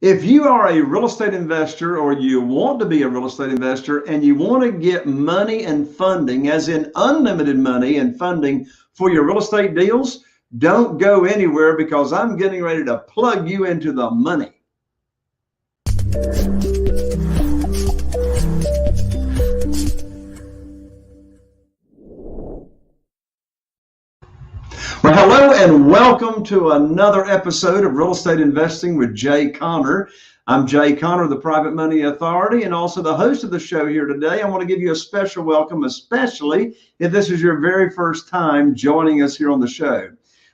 If you are a real estate investor or you want to be a real estate investor and you want to get money and funding, as in unlimited money and funding for your real estate deals, don't go anywhere because I'm getting ready to plug you into the money. Well, hello and welcome to another episode of Real Estate Investing with Jay Conner. I'm Jay Conner, the Private Money Authority, and also the host of the show here today. I want to give you a special welcome, especially if this is your very first time joining us here on the show.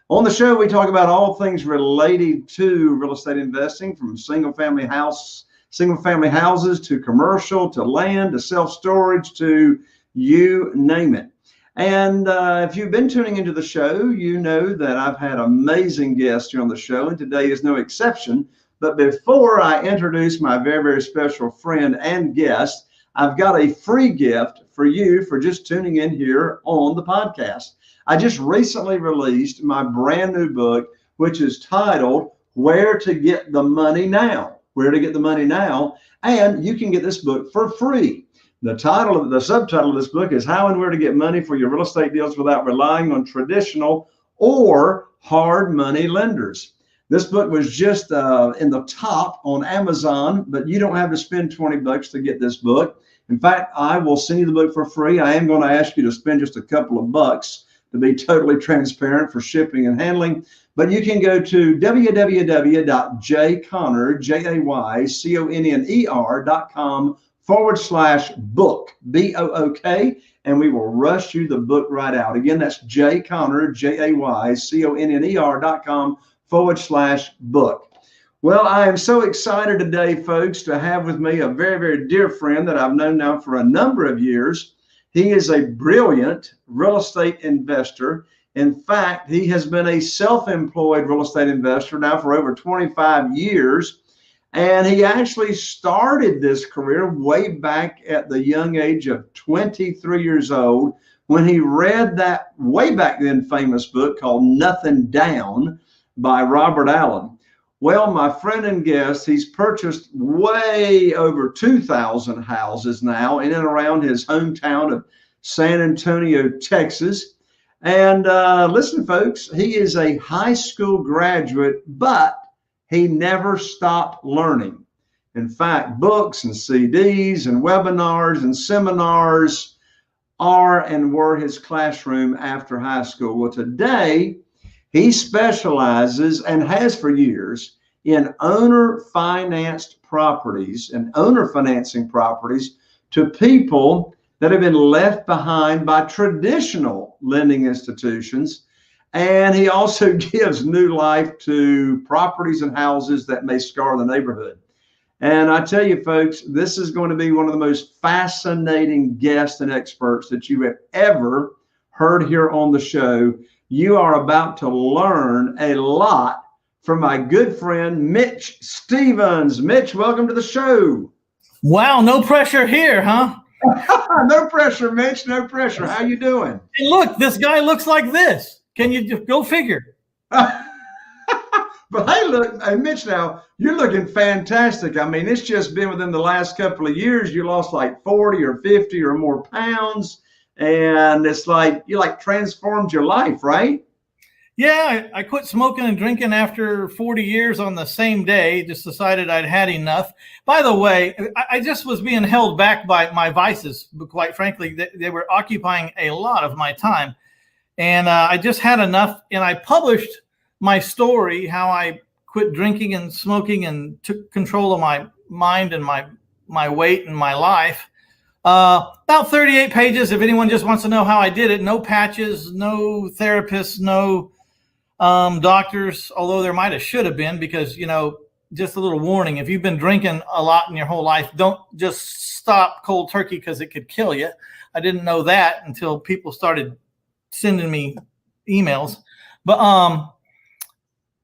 On the show, we talk about all things related to real estate investing, from single-family houses to commercial to land to self-storage to you name it. And if you've been tuning into the show, you know that I've had amazing guests here on the show, and today is no exception. But before I introduce my very, very special friend and guest, I've got a free gift for you for just tuning in here on the podcast. I just recently released my brand new book, which is titled Where to Get the Money Now. Where to Get the Money Now. And you can get this book for free. The subtitle of this book is How and Where to Get Money for Your Real Estate Deals Without Relying on Traditional or Hard Money Lenders. This book was just in the top on Amazon, but you don't have to spend $20 to get this book. In fact, I will send you the book for free. I am going to ask you to spend just a couple of bucks to be totally transparent for shipping and handling. But you can go to www.jayconner.com/book, B-O-O-K, and we will rush you the book right out. Again, that's jayconner, jayconner.com/book. Well, I am so excited today, folks, to have with me a very, very dear friend that I've known now for a number of years. He is a brilliant real estate investor. In fact, he has been a self-employed real estate investor now for over 25 years. And he actually started this career way back at the young age of 23 years old when he read that way back then famous book called Nothing Down by Robert Allen. Well, my friend and guest, he's purchased way over 2,000 houses now in and around his hometown of San Antonio, Texas. And listen, folks, he is a high school graduate, but he never stopped learning. In fact, books and CDs and webinars and seminars are and were his classroom after high school. Well, today he specializes and has for years in owner financed properties and owner financing properties to people that have been left behind by traditional lending institutions. And he also gives new life to properties and houses that may scar the neighborhood. And I tell you, folks, this is going to be one of the most fascinating guests and experts that you have ever heard here on the show. You are about to learn a lot from my good friend, Mitch Stevens. Mitch, welcome to the show. Wow, no pressure here, huh? No pressure, Mitch, no pressure. How you doing? Hey, look, this guy looks like this. Can you go figure? But hey, look, hey, Mitch, now you're looking fantastic. I mean, it's just been within the last couple of years, you lost like 40 or 50 or more pounds. And it's like, you like transformed your life, right? Yeah, I quit smoking and drinking after 40 years on the same day. Just decided I'd had enough. By the way, I just was being held back by my vices. But quite frankly, they were occupying a lot of my time. And I just had enough. And I published my story, how I quit drinking and smoking and took control of my mind and my weight and my life. About 38 pages. If anyone just wants to know how I did it, no patches, no therapists, no doctors, although there might have should have been, because, you know, just a little warning, if you've been drinking a lot in your whole life, don't just stop cold turkey because it could kill you. I didn't know that until people started sending me emails. But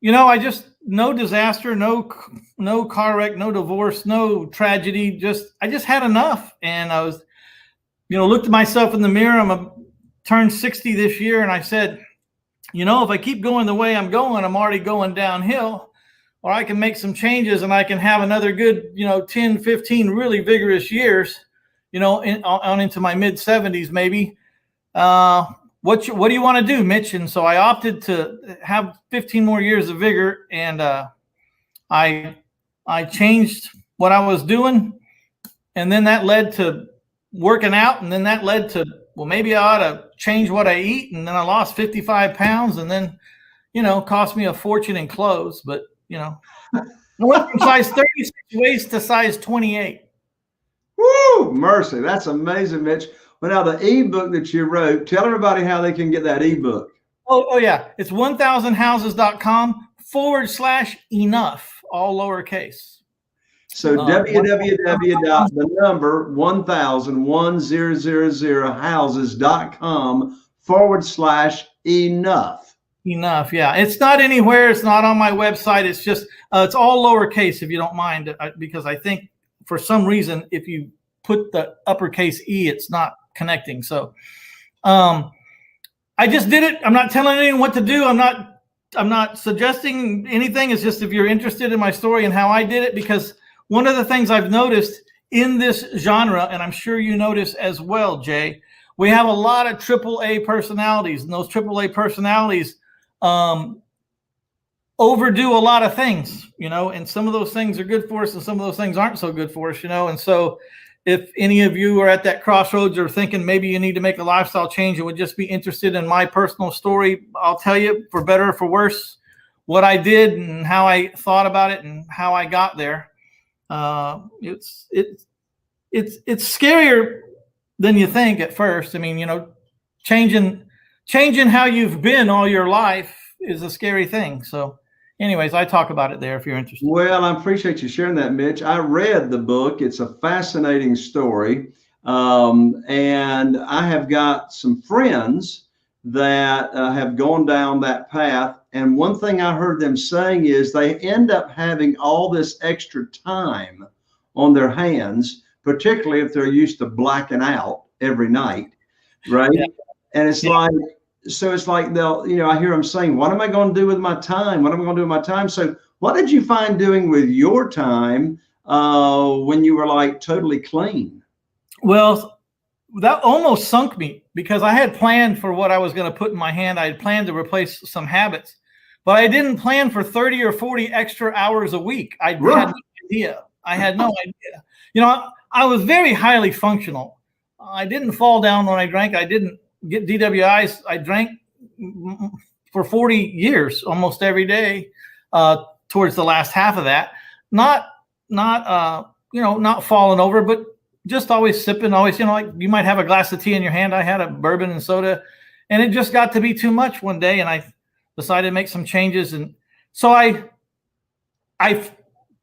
you know, I just, no disaster, no car wreck, no divorce, no tragedy. I just had enough. And I was, you know, looked at myself in the mirror. Turned 60 this year. And I said, you know, if I keep going the way I'm going, I'm already going downhill. or I can make some changes and I can have another good, 10, 15 really vigorous years, on into my mid 70s maybe. What do you want to do, Mitch? And so I opted to have 15 more years of vigor, and I changed what I was doing, and then that led to working out, and then that led to, well, maybe I ought to change what I eat, and then I lost 55 pounds, and then, cost me a fortune in clothes, but, I went from size 36 waist to size 28. Woo, mercy. That's amazing, Mitch. Well, now the ebook that you wrote, tell everybody how they can get that ebook. Oh yeah. It's 1000houses.com/enough, all lowercase. So www.1000houses.com/enough. Enough. Yeah. It's not anywhere. It's not on my website. It's just, it's all lowercase, if you don't mind, because I think for some reason, if you put the uppercase E, it's not connecting. So, I just did it. I'm not telling anyone what to do. I'm not suggesting anything. It's just if you're interested in my story and how I did it, because one of the things I've noticed in this genre, and I'm sure you notice as well, Jay, we have a lot of AAA personalities, and those AAA personalities overdo a lot of things, and some of those things are good for us and some of those things aren't so good for us, and so if any of you are at that crossroads or thinking maybe you need to make a lifestyle change and would just be interested in my personal story, I'll tell you, for better or for worse, what I did and how I thought about it and how I got there. It's scarier than you think at first. I mean, changing how you've been all your life is a scary thing. So anyways, I talk about it there if you're interested. Well, I appreciate you sharing that, Mitch. I read the book. It's a fascinating story. And I have got some friends that have gone down that path. And one thing I heard them saying is they end up having all this extra time on their hands, particularly if they're used to blacking out every night, right? Yeah. And it's like, so it's like they'll, I hear them saying, what am I going to do with my time? What am I going to do with my time? So what did you find doing with your time when you were like totally clean? Well, that almost sunk me because I had planned for what I was going to put in my hand. I had planned to replace some habits, but I didn't plan for 30 or 40 extra hours a week. I had no idea. I had no idea. I was very highly functional. I didn't fall down when I drank. I didn't get DWIs. I drank for 40 years, almost every day, towards the last half of that. Not falling over, but just always sipping, always, like you might have a glass of tea in your hand. I had a bourbon and soda, and it just got to be too much one day, and I decided to make some changes. And so I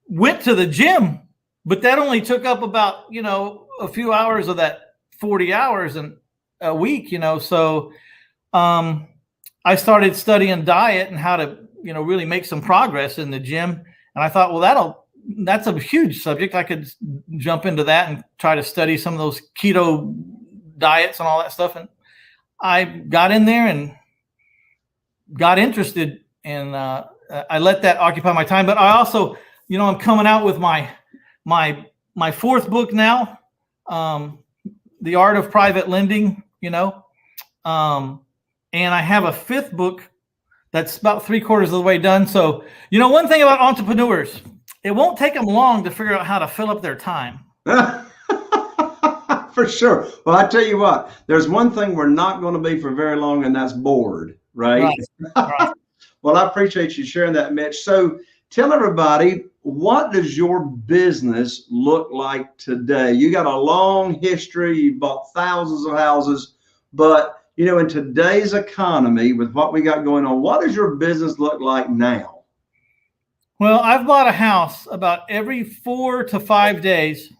went to the gym, but that only took up about, a few hours of that 40 hours and a week, so I started studying diet and how to, really make some progress in the gym. And I thought, well, that's a huge subject. I could jump into that and try to study some of those keto diets and all that stuff. And I got in there and got interested, and I let that occupy my time. But I also, I'm coming out with my fourth book now, The Art of Private Lending, and I have a fifth book that's about 3/4 of the way done. So, one thing about entrepreneurs, it won't take them long to figure out how to fill up their time. For sure. Well, I tell you what, there's one thing we're not going to be for very long, and that's bored, right? Right. Well, I appreciate you sharing that, Mitch. So tell everybody, what does your business look like today? You got a long history. You bought thousands of houses, but in today's economy with what we got going on, what does your business look like now? Well, I've bought a house about every 4 to 5 days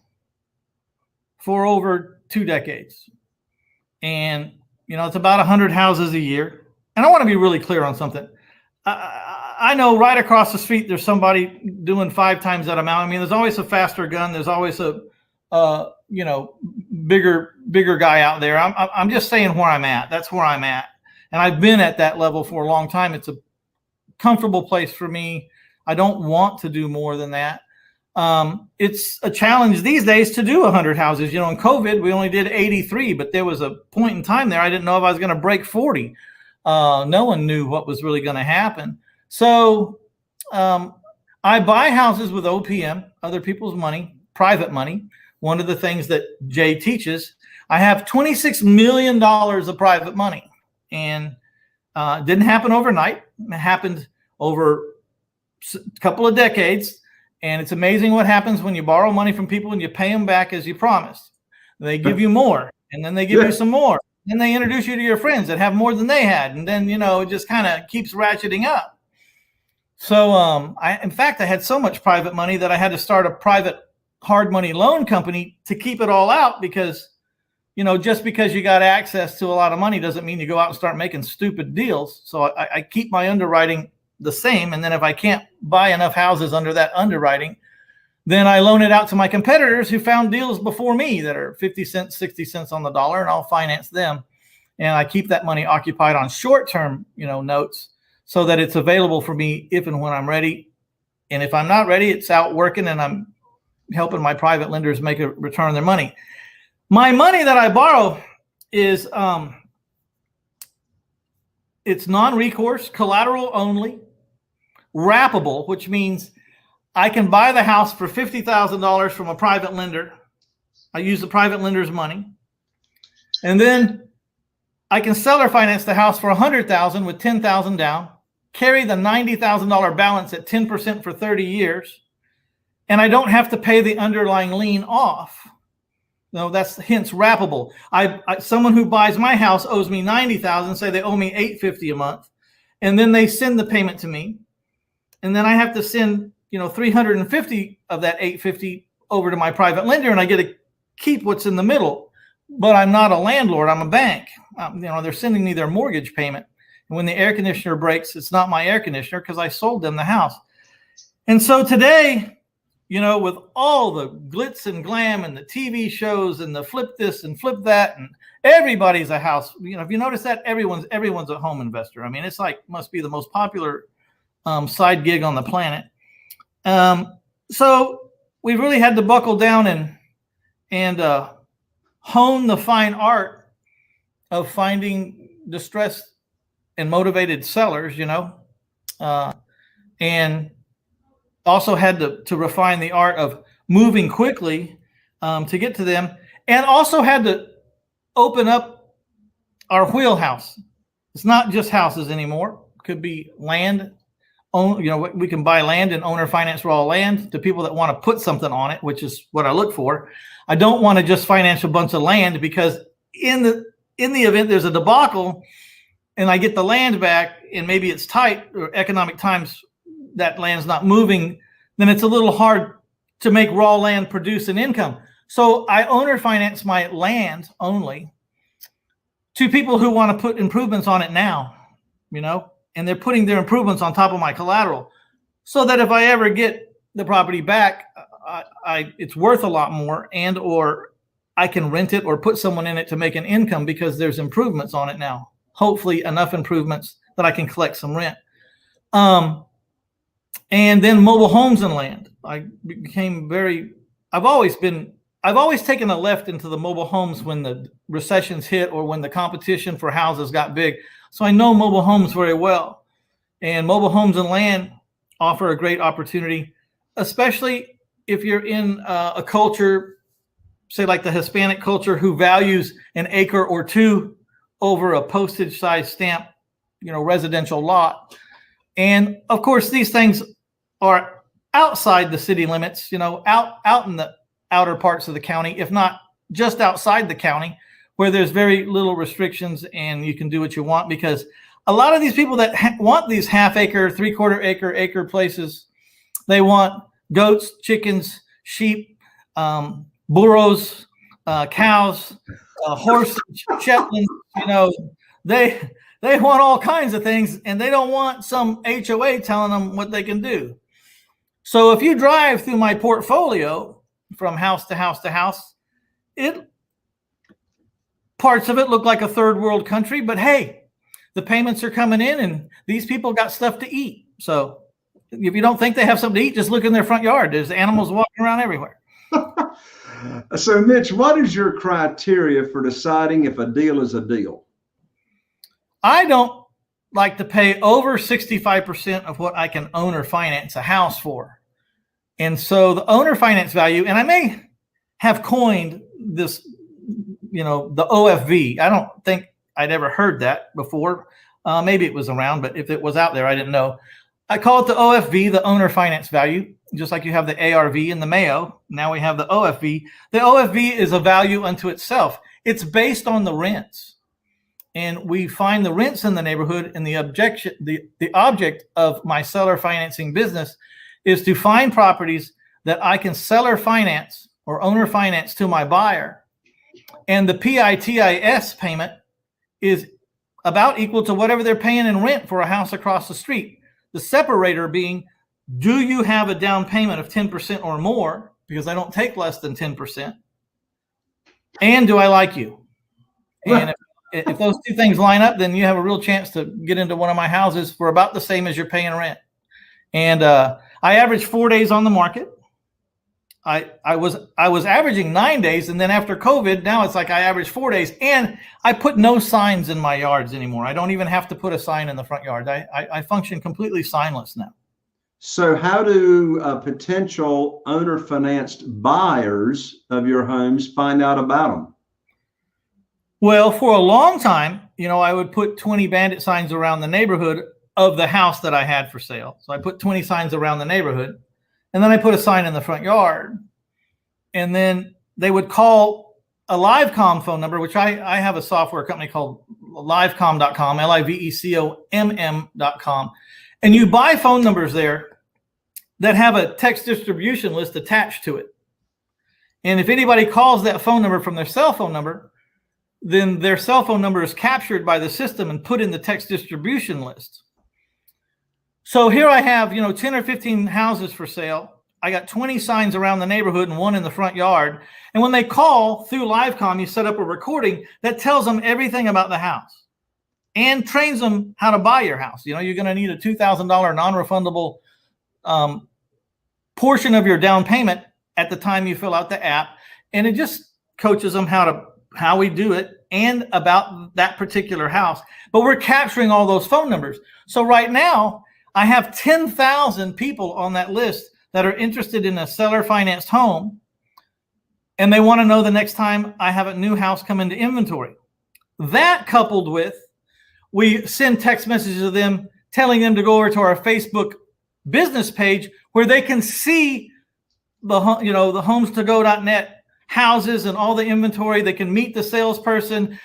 for over 2 decades. And, it's about 100 houses a year. And I want to be really clear on something. I know right across the street, there's somebody doing 5 times that amount. I mean, there's always a faster gun. There's always a, bigger guy out there. I'm just saying where I'm at. That's where I'm at. And I've been at that level for a long time. It's a comfortable place for me. I don't want to do more than that. It's a challenge these days to do 100 houses. You know, in COVID, we only did 83, but there was a point in time there I didn't know if I was going to break 40. No one knew what was really going to happen. So I buy houses with OPM, other people's money, private money. One of the things that Jay teaches, I have $26 million of private money, and it didn't happen overnight. It happened over a couple of decades. And it's amazing what happens when you borrow money from people and you pay them back as you promised. They give you more, and then they give you some more. Then they introduce you to your friends that have more than they had. And then, you know, it just kind of keeps ratcheting up. So in fact, I had so much private money that I had to start a private hard money loan company to keep it all out, because, you know, just because you got access to a lot of money doesn't mean you go out and start making stupid deals. So I keep my underwriting the same. And then if I can't buy enough houses under that underwriting, then I loan it out to my competitors who found deals before me that are 50 cents, 60 cents on the dollar, and I'll finance them. And I keep that money occupied on short-term, you know, notes, so that it's available for me if and when I'm ready. And if I'm not ready, it's out working, and I'm helping my private lenders make a return on their money. My money that I borrow is it's non-recourse, collateral only, wrappable, which means I can buy the house for $50,000 from a private lender. I use the private lender's money. And then I can seller finance the house for $100,000 with $10,000 down, carry the $90,000 balance at 10% for 30 years, and I don't have to pay the underlying lien off. No, that's hence wrappable. Someone who buys my house owes me $90,000, say they owe me $850 a month, and then they send the payment to me. And then I have to send, you know, $350 of that $850 over to my private lender, and I get to keep what's in the middle. But I'm not a landlord, I'm a bank. You know, they're sending me their mortgage payment. And when the air conditioner breaks, it's not my air conditioner, because I sold them the house. And so today, you know, with all the glitz and glam and the TV shows and the flip this and flip that, and everybody's a house, you know, if you notice that, everyone's a home investor. I mean, it's like, must be the most popular side gig on the planet. So we really had to buckle down and hone the fine art of finding distressed and motivated sellers, you know, and also had to refine the art of moving quickly to get to them, and also had to open up our wheelhouse. It's not just houses anymore. It could be land. You know, we can buy land and owner finance raw land to people that want to put something on it, which is what I look for. I don't want to just finance a bunch of land, because in the event there's a debacle and I get the land back and maybe it's tight or economic times, that land's not moving, then it's a little hard to make raw land produce an income. So I owner finance my land only to people who want to put improvements on it now, you know, and they're putting their improvements on top of my collateral, so that if I ever get the property back, it's worth a lot more, and or I can rent it or put someone in it to make an income, because there's improvements on it now. Hopefully enough improvements that I can collect some rent. And then mobile homes and land. I became I've always taken a left into the mobile homes when the recessions hit or when the competition for houses got big. So I know mobile homes very well. And mobile homes and land offer a great opportunity, especially if you're in a culture, say like the Hispanic culture, who values an acre or two over a postage size stamp, you know, residential lot. And of course, these things are outside the city limits, you know, out in the outer parts of the county, if not just outside the county, where there's very little restrictions and you can do what you want. Because a lot of these people that want these half-acre, three-quarter acre places, they want goats, chickens, sheep, burros, cows, horses, Shetland. You know, they want all kinds of things, and they don't want some HOA telling them what they can do. So if you drive through my portfolio from house to house to house, parts of it look like a third world country, but hey, the payments are coming in and these people got stuff to eat. So if you don't think they have something to eat, just look in their front yard. There's animals walking around everywhere. So, Mitch, what is your criteria for deciding if a deal is a deal? I don't like to pay over 65% of what I can own or finance a house for. And so the owner finance value, and I may have coined this, the OFV. I don't think I'd ever heard that before. Maybe it was around, but if it was out there, I didn't know. I call it the OFV, the owner finance value, just like you have the ARV and the Mayo. Now we have the OFV. The OFV is a value unto itself. It's based on the rents. And we find the rents in the neighborhood, and the object of my seller financing business is to find properties that I can seller finance or owner finance to my buyer. And the PITIS payment is about equal to whatever they're paying in rent for a house across the street. The separator being, do you have a down payment of 10% or more? Because I don't take less than 10%. And do I like you? And if those two things line up, then you have a real chance to get into one of my houses for about the same as you're paying rent. And I average 4 days on the market. I was averaging 9 days, and then after COVID, now it's like I average 4 days, and I put no signs in my yards anymore. I don't even have to put a sign in the front yard. I function completely signless now. So how do potential owner-financed buyers of your homes find out about them? Well, for a long time, I would put 20 bandit signs around the neighborhood of the house that I had for sale. So I put 20 signs around the neighborhood, and then I put a sign in the front yard. And then they would call a LiveCom phone number, which I have a software company called livecom.com, LIVECOMM.com. And you buy phone numbers there that have a text distribution list attached to it. And if anybody calls that phone number from their cell phone number, then their cell phone number is captured by the system and put in the text distribution list. So here I have, 10 or 15 houses for sale. I got 20 signs around the neighborhood and one in the front yard. And when they call through LiveCom, you set up a recording that tells them everything about the house and trains them how to buy your house. You're going to need a $2,000 non-refundable portion of your down payment at the time you fill out the app. And it just coaches them how we do it and about that particular house. But we're capturing all those phone numbers. So right now, I have 10,000 people on that list that are interested in a seller financed home, and they want to know the next time I have a new house come into inventory. That coupled with, we send text messages to them telling them to go over to our Facebook business page where they can see the homes2go.net houses and all the inventory. They can meet the salesperson.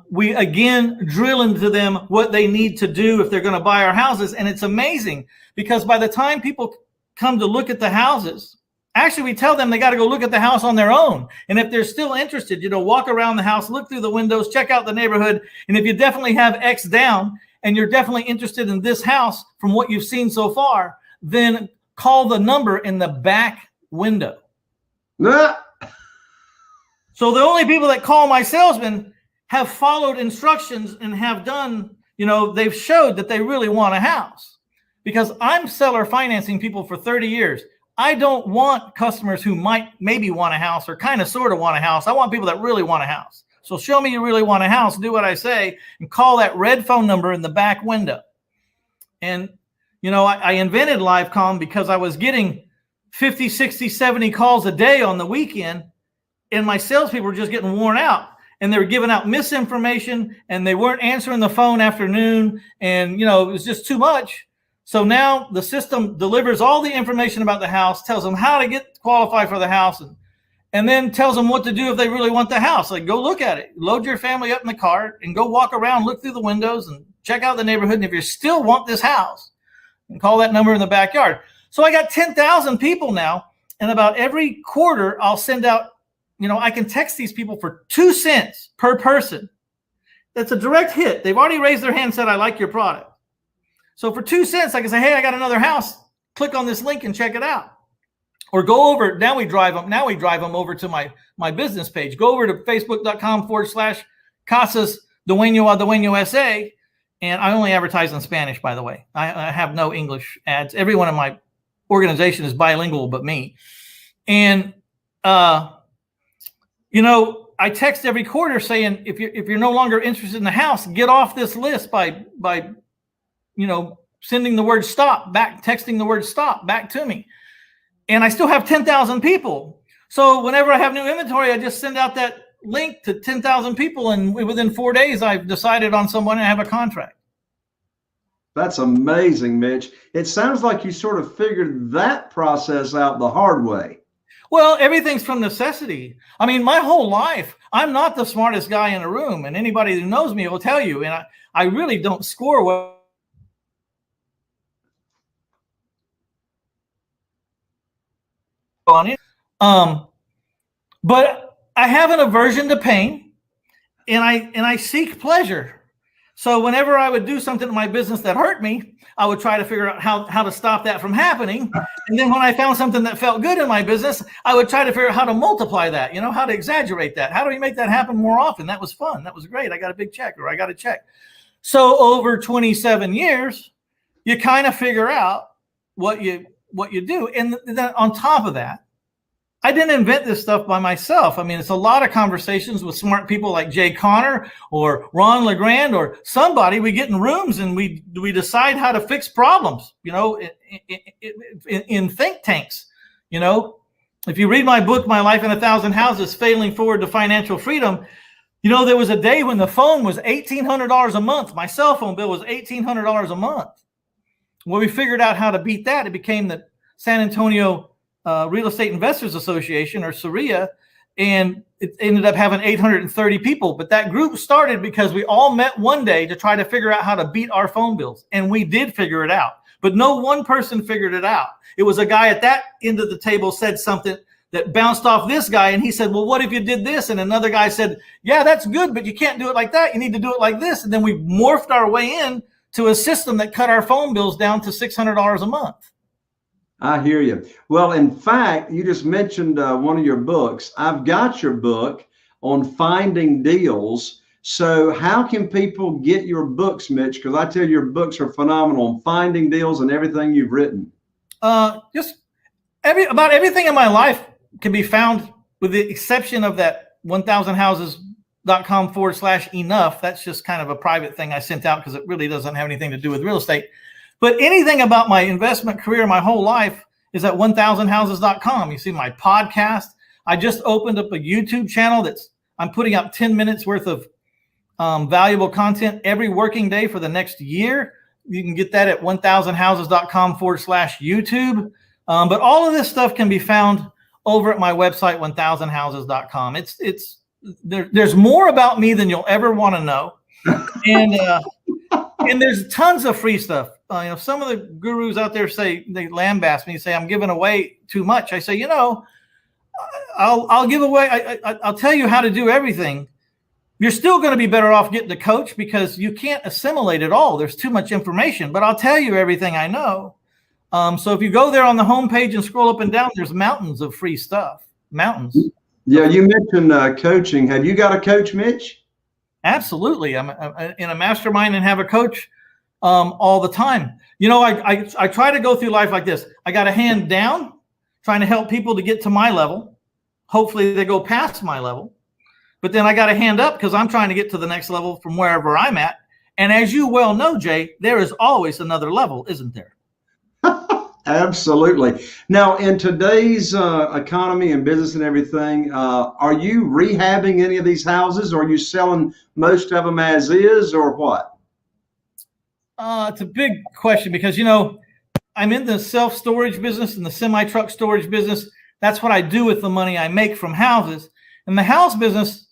We again drill into them what they need to do if they're going to buy our houses. And it's amazing because by the time people come to look at the houses, actually we tell them they got to go look at the house on their own. And if they're still interested, walk around the house, look through the windows, check out the neighborhood. And if you definitely have X down and you're definitely interested in this house from what you've seen so far, then call the number in the back window. So the only people that call my salesmen have followed instructions and have done, they've showed that they really want a house. Because I'm seller financing people for 30 years. I don't want customers who maybe want a house or kind of sort of want a house. I want people that really want a house. So show me you really want a house, do what I say, and call that red phone number in the back window. And, I invented LiveCom because I was getting 50, 60, 70 calls a day on the weekend. And my salespeople were just getting worn out, and they were giving out misinformation, and they weren't answering the phone after noon, and it was just too much. So now the system delivers all the information about the house, tells them how to get qualified for the house, and then tells them what to do if they really want the house. Like, go look at it, load your family up in the car, and go walk around, look through the windows, and check out the neighborhood. And if you still want this house, and call that number in the backyard. So I got 10,000 people now, and about every quarter I'll send out. I can text these people for 2 cents per person. That's a direct hit. They've already raised their hand and said, I like your product. So for 2 cents, I can say, hey, I got another house. Click on this link and check it out. Or go over, now we drive them over to my business page. Go over to facebook.com/Casas Dueño a Dueño SA And I only advertise in Spanish, by the way. I have no English ads. Everyone in my organization is bilingual but me. And, you know, I text every quarter saying, if you're no longer interested in the house, get off this list by you know, sending the word stop back, texting the word stop back to me. And I still have 10,000 people. So whenever I have new inventory, I just send out that link to 10,000 people. And within 4 days, I've decided on someone and have a contract. That's amazing, Mitch. It sounds like you sort of figured that process out the hard way. Well, everything's from necessity. I mean, my whole life, I'm not the smartest guy in the room. And anybody who knows me will tell you. And I really don't score well on it. But I have an aversion to pain, and I seek pleasure. So whenever I would do something in my business that hurt me, I would try to figure out how to stop that from happening. And then when I found something that felt good in my business, I would try to figure out how to multiply that, you know, how to exaggerate that. How do we make that happen more often? That was fun. That was great. I got a big check, or I got a check. So over 27 years, you kind of figure out what you do. And then on top of that, I didn't invent this stuff by myself. I mean, it's a lot of conversations with smart people like Jay Conner or Ron LeGrand or somebody. We get in rooms and we decide how to fix problems, you know, in think tanks. You know, if you read my book, My Life in 1,000 Houses, Failing Forward to Financial Freedom, you know, there was a day when the phone was $1,800 a month. My cell phone bill was $1,800 a month. Well, we figured out how to beat that. It became the San Antonio Real Estate Investors Association, or SAREA, and it ended up having 830 people. But that group started because we all met one day to try to figure out how to beat our phone bills. And we did figure it out. But no one person figured it out. It was a guy at that end of the table said something that bounced off this guy. And he said, well, what if you did this? And another guy said, yeah, that's good, but you can't do it like that. You need to do it like this. And then we morphed our way in to a system that cut our phone bills down to $600 a month. I hear you. Well, in fact, you just mentioned one of your books. I've got your book on finding deals. So how can people get your books, Mitch? Because I tell you, your books are phenomenal on finding deals and everything you've written. Just about everything in my life can be found, with the exception of that 1000houses.com/enough. That's just kind of a private thing I sent out because it really doesn't have anything to do with real estate. But anything about my investment career, my whole life, is at 1000houses.com. You see my podcast. I just opened up a YouTube channel I'm putting out 10 minutes worth of valuable content every working day for the next year. You can get that at 1000houses.com/YouTube. But all of this stuff can be found over at my website, 1000houses.com. There's more about me than you'll ever want to know. And there's tons of free stuff. You know, some of the gurus out there say, they lambaste me, say I'm giving away too much. I say, you know, I'll give away. I'll tell you how to do everything. You're still going to be better off getting a coach because you can't assimilate it all. There's too much information, but I'll tell you everything I know. So if you go there on the homepage and scroll up and down, there's mountains of free stuff. Mountains. Yeah, you mentioned coaching. Have you got a coach, Mitch? Absolutely. I'm in a mastermind and have a coach all the time. You know, I try to go through life like this. I got a hand down, trying to help people to get to my level. Hopefully they go past my level. But then I got a hand up because I'm trying to get to the next level from wherever I'm at. And as you well know, Jay, there is always another level, isn't there? Absolutely. Now, in today's economy and business and everything, are you rehabbing any of these houses? Or are you selling most of them as is, or what? It's a big question because, you know, I'm in the self-storage business and the semi-truck storage business. That's what I do with the money I make from houses. In the house business,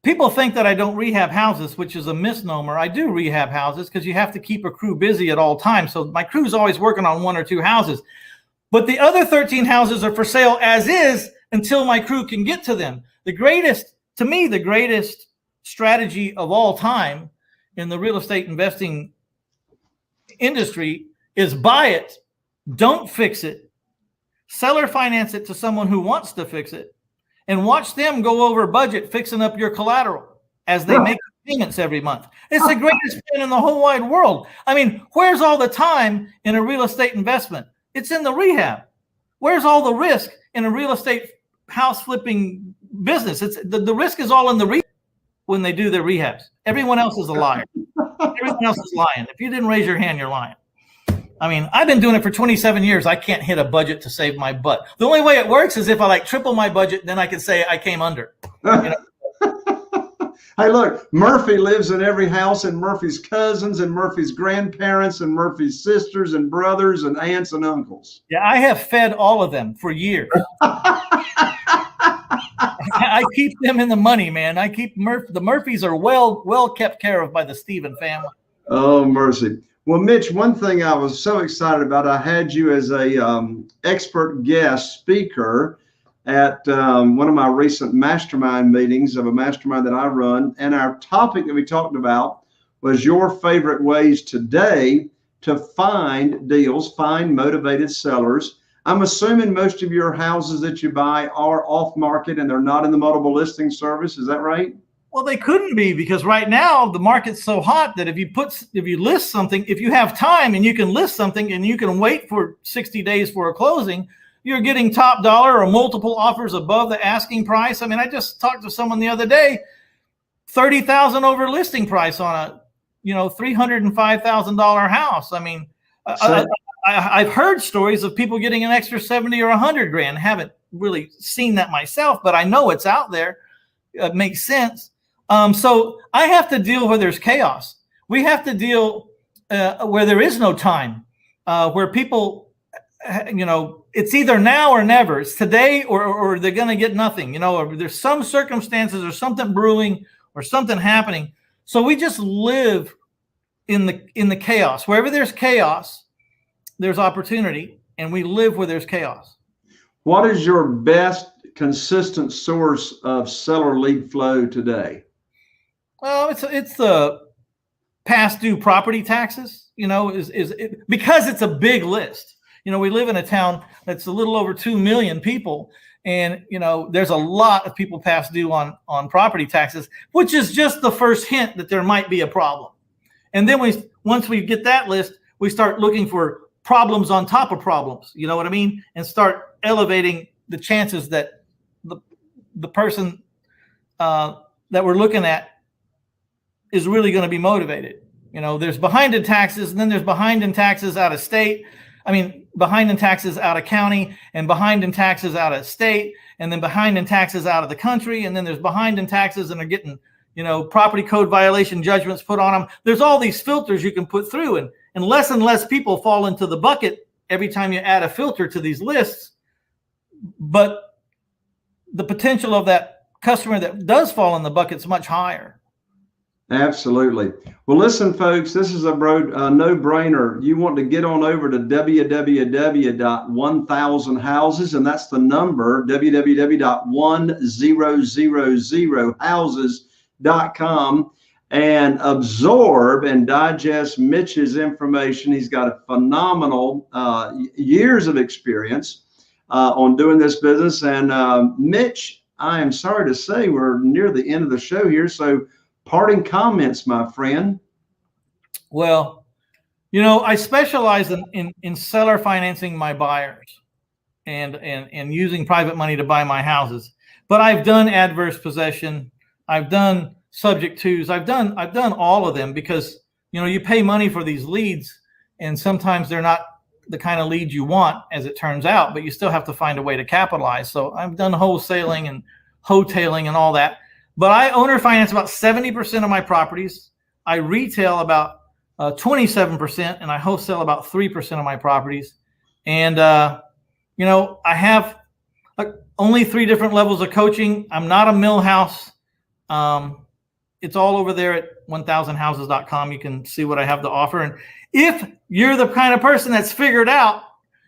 people think that I don't rehab houses, which is a misnomer. I do rehab houses because you have to keep a crew busy at all times. So my crew's always working on 1 or 2 houses. But the other 13 houses are for sale as is until my crew can get to them. The greatest strategy of all time in the real estate investing industry is buy it, don't fix it, seller finance it to someone who wants to fix it, and watch them go over budget fixing up your collateral as they make payments every month. It's the greatest plan in the whole wide world. I mean, where's all the time in a real estate investment? It's in the rehab. Where's all the risk in a real estate house flipping business? It's the risk is all in the rehab when they do their rehabs. Everyone else is a liar. Everyone else is lying. If you didn't raise your hand, you're lying. I mean, I've been doing it for 27 years. I can't hit a budget to save my butt. The only way it works is if I like triple my budget, then I can say I came under. You know? Hey, look, Murphy lives in every house, and Murphy's cousins and Murphy's grandparents and Murphy's sisters and brothers and aunts and uncles. Yeah, I have fed all of them for years. I keep them in the money, man. I keep the Murphys are well kept care of by the Stephen family. Oh, mercy. Well, Mitch, one thing I was so excited about, I had you as a expert guest speaker at one of my recent mastermind meetings of a mastermind that I run. And our topic that we talked about was your favorite ways today to find deals, find motivated sellers. I'm assuming most of your houses that you buy are off market and they're not in the multiple listing service. Is that right? Well, they couldn't be, because right now the market's so hot that if you list something, if you have time and you can list something and you can wait for 60 days for a closing, you're getting top dollar or multiple offers above the asking price. I mean, I just talked to someone the other day, $30,000 over listing price on a, $305,000 house. I mean, I've heard stories of people getting an extra 70 or 100 grand. Haven't really seen that myself, but I know it's out there. It makes sense. So I have to deal where there's chaos. We have to deal where there is no time, where people, it's either now or never. It's today or they're going to get nothing, or there's some circumstances or something brewing or something happening. So we just live in the chaos. Wherever there's chaos, there's opportunity, and we live where there's chaos. What is your best consistent source of seller lead flow today? Well, it's the past due property taxes, because it's a big list. We live in a town that's a little over 2 million people, and there's a lot of people past due on property taxes, which is just the first hint that there might be a problem. And then once we get that list, we start looking for problems on top of problems, you know what I mean? And start elevating the chances that the person that we're looking at is really going to be motivated. There's behind in taxes, and then there's behind in taxes out of state. Behind in taxes out of county, and behind in taxes out of state, and then behind in taxes out of the country. And then there's behind in taxes and they're getting, property code violation judgments put on them. There's all these filters you can put through, and less people fall into the bucket every time you add a filter to these lists. But the potential of that customer that does fall in the bucket is much higher. Absolutely. Well, listen, folks, this is a no-brainer. You want to get on over to www.1000houses, and that's the number, www.1000houses.com, and absorb and digest Mitch's information. He's got a phenomenal years of experience on doing this business. And Mitch, I am sorry to say we're near the end of the show here, so parting comments, my friend. Well, I specialize in seller financing my buyers and using private money to buy my houses. But I've done adverse possession. I've done subject twos. I've done all of them, because you pay money for these leads, and sometimes they're not the kind of leads you want, as it turns out, but you still have to find a way to capitalize. So I've done wholesaling and hoteling and all that. But I owner finance about 70% of my properties. I retail about 27%, and I wholesale about 3% of my properties. And, I have only 3 different levels of coaching. I'm not a mill house. It's all over there at 1000houses.com. You can see what I have to offer. And if you're the kind of person that's figured out,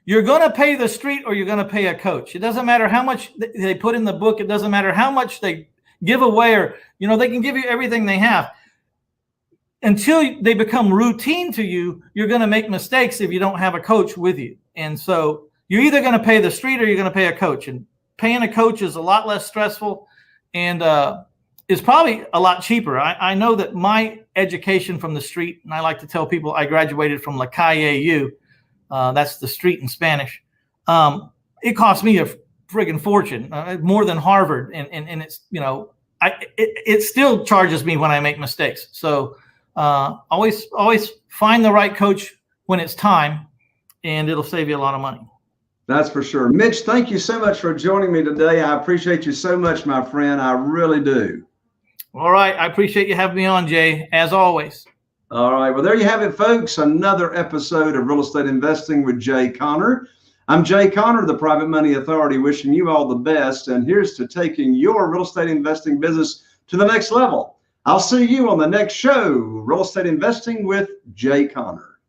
you're going to pay the street or you're going to pay a coach. It doesn't matter how much they put in the book. It doesn't matter how much they give away, or they can give you everything they have. Until they become routine to you, you're going to make mistakes if you don't have a coach with you. And so you're either going to pay the street or you're going to pay a coach. And paying a coach is a lot less stressful, and is probably a lot cheaper. I know that my education from the street, and I like to tell people I graduated from La Calle U, that's the street in Spanish. It cost me a friggin' fortune, more than Harvard, and it's, you know, it still charges me when I make mistakes. So always find the right coach when it's time, and it'll save you a lot of money. That's for sure. Mitch, thank you so much for joining me today. I appreciate you so much, my friend. I really do. All right. I appreciate you having me on, Jay, as always. All right. Well, there you have it, folks. Another episode of Real Estate Investing with Jay Conner. I'm Jay Conner, the Private Money Authority, wishing you all the best. And here's to taking your real estate investing business to the next level. I'll see you on the next show, Real Estate Investing with Jay Conner.